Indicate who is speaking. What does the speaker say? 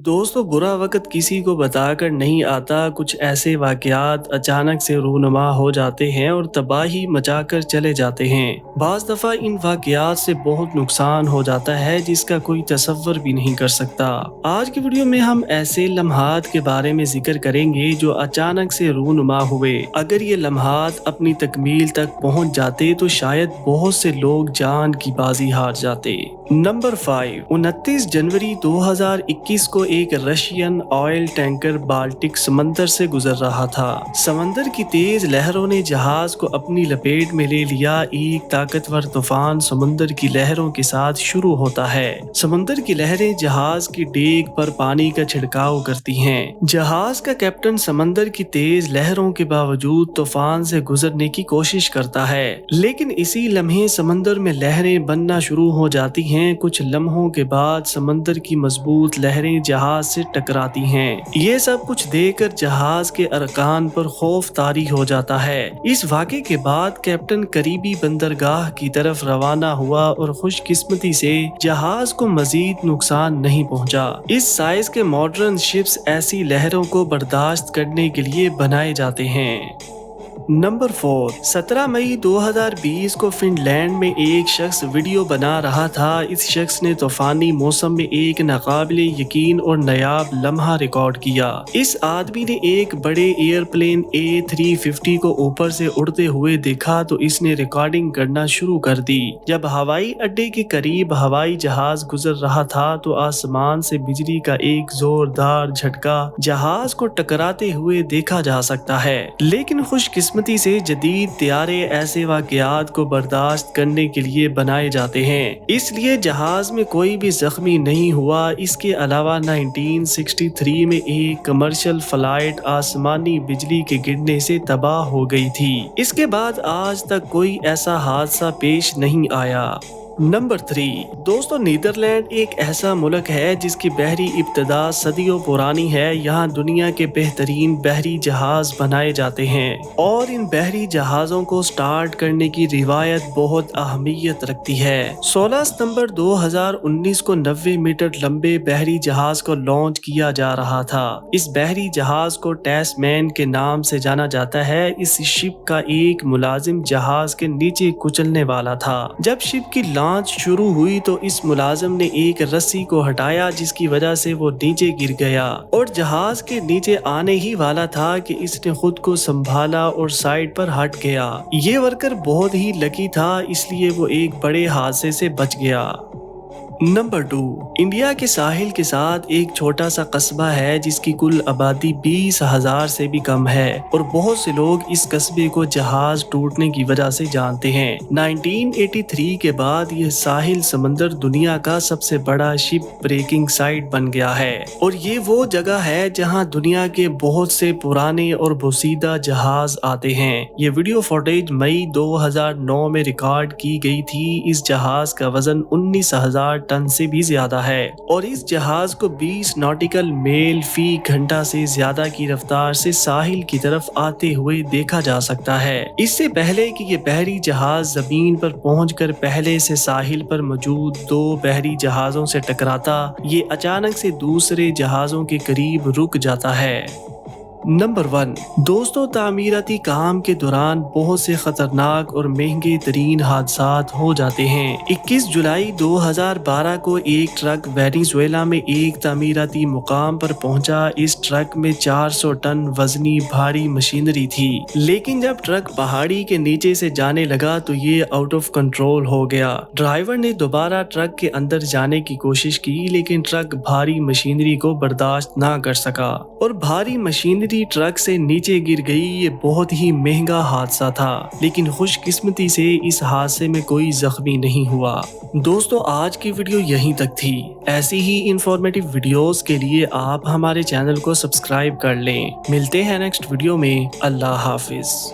Speaker 1: दोस्तों, बुरा वक़्त किसी को बताकर नहीं आता। कुछ ऐसे वाक़यात अचानक से रूनुमा हो जाते हैं और तबाही मचाकर चले जाते हैं। बाज़ दफ़ा इन वाक़यात से बहुत नुकसान हो जाता है जिसका कोई तसव्वुर भी नहीं कर सकता। आज की वीडियो में हम ऐसे लम्हात के बारे में ज़िक्र करेंगे जो अचानक से रूनुमा हुए। अगर ये लम्हात अपनी तकमील तक पहुँच जाते तो शायद बहुत से लोग जान की बाजी हार जाते। नंबर 5, 29 जनवरी 2021 को एक रशियन ऑयल टैंकर बाल्टिक समंदर से गुजर रहा था। समंदर की तेज लहरों ने जहाज को अपनी लपेट में ले लिया। एक ताकतवर तूफान समंदर की लहरों के साथ शुरू होता है। समंदर की लहरें जहाज की डेक पर पानी का छिड़काव करती हैं। जहाज का कैप्टन समंदर की तेज लहरों के बावजूद तूफान से गुजरने की कोशिश करता है, लेकिन इसी लम्हे समंदर में लहरें बनना शुरू हो जाती हैं। कुछ लम्हों के बाद समंदर की मजबूत लहरें जहाज से टकराती हैं। ये सब कुछ देखकर जहाज के अरकान पर खौफ तारी हो जाता है। इस वाक़े के बाद कैप्टन करीबी बंदरगाह की तरफ रवाना हुआ और खुशकिस्मती से जहाज को मजीद नुकसान नहीं पहुंचा। इस साइज के मॉडर्न शिप्स ऐसी लहरों को बर्दाश्त करने के लिए बनाए जाते हैं। नंबर 4, 17 मई 2020 को फिनलैंड में एक शख्स वीडियो बना रहा था। इस शख्स ने तूफानी मौसम में एक नाकाबिले यकीन और नायाब लम्हा रिकॉर्ड किया। इस आदमी ने एक बड़े एयरप्लेन A350 को ऊपर से उड़ते हुए देखा तो इसने रिकॉर्डिंग करना शुरू कर दी। जब हवाई अड्डे के करीब हवाई जहाज गुजर रहा था तो आसमान से बिजली का एक जोरदार झटका जहाज को टकराते हुए देखा जा सकता है। लेकिन खुशकिस्मती से जदीद तैयारे ऐसे वाक़यात को बर्दाश्त करने के लिए बनाए जाते हैं, इसलिए जहाज में कोई भी जख्मी नहीं हुआ। इसके अलावा 1963 में एक कमर्शियल फ्लाइट आसमानी बिजली के गिरने से तबाह हो गई थी। इसके बाद आज तक कोई ऐसा हादसा पेश नहीं आया। नंबर 3, दोस्तों, नीदरलैंड एक ऐसा मुल्क है जिसकी बहरी इब्तदा सदियों पुरानी है। यहाँ दुनिया के बेहतरीन बहरी जहाज बनाए जाते हैं और इन बहरी जहाज़ों को स्टार्ट करने की रिवायत बहुत अहमियत रखती है। 16 सितंबर 2019 को 90 मीटर लंबे बहरी जहाज को लॉन्च किया जा रहा था। इस बहरी जहाज को टैस्मैन के नाम से जाना जाता है। इस शिप का एक मुलाजिम जहाज के नीचे कुचलने वाला था। जब शिप की लांच शुरू हुई तो इस मुलाजिम ने एक रस्सी को हटाया जिसकी वजह से वो नीचे गिर गया और जहाज के नीचे आने ही वाला था कि इसने खुद को संभाला और साइड पर हट गया। ये वर्कर बहुत ही लकी था, इसलिए वो एक बड़े हादसे से बच गया। नंबर 2, इंडिया के साहिल के साथ एक छोटा सा कस्बा है जिसकी कुल आबादी 20,000 से भी कम है और बहुत से लोग इस कस्बे को जहाज टूटने की वजह से जानते हैं। 1983 के बाद यह साहिल समंदर दुनिया का सबसे बड़ा शिप ब्रेकिंग साइट बन गया है और ये वो जगह है जहां दुनिया के बहुत से पुराने और बोसीदा जहाज आते हैं। ये वीडियो फुटेज मई 2009 में रिकॉर्ड की गई थी। इस जहाज का वजन 19,000 टन से भी ज्यादा है और इस जहाज को 20 नॉटिकल मील फी घंटा से ज्यादा की रफ्तार से साहिल की तरफ आते हुए देखा जा सकता है। इससे पहले कि ये बहरी जहाज जमीन पर पहुंचकर पहले से साहिल पर मौजूद 2 बहरी जहाजों से टकराता, ये अचानक से दूसरे जहाजों के करीब रुक जाता है। नंबर 1, दोस्तों, तामीराती काम के दौरान बहुत से खतरनाक और महंगे तरीन हादसात हो जाते हैं। 21 जुलाई 2012 को एक ट्रक वेनेजुएला में एक तामीराती मुकाम पर पहुंचा। इस ट्रक में 400 टन वजनी भारी मशीनरी थी, लेकिन जब ट्रक पहाड़ी के नीचे से जाने लगा तो ये आउट ऑफ कंट्रोल हो गया। ड्राइवर ने दोबारा ट्रक के अंदर जाने की कोशिश की, लेकिन ट्रक भारी मशीनरी को बर्दाश्त ना कर सका और भारी मशीनरी ट्रक से नीचे गिर गई। ये बहुत ही महंगा हादसा था, लेकिन खुशकिस्मती से इस हादसे में कोई जख्मी नहीं हुआ। दोस्तों, आज की वीडियो यहीं तक थी। ऐसी ही इंफॉर्मेटिव वीडियोस के लिए आप हमारे चैनल को सब्सक्राइब कर लें। मिलते हैं नेक्स्ट वीडियो में। अल्लाह हाफिज।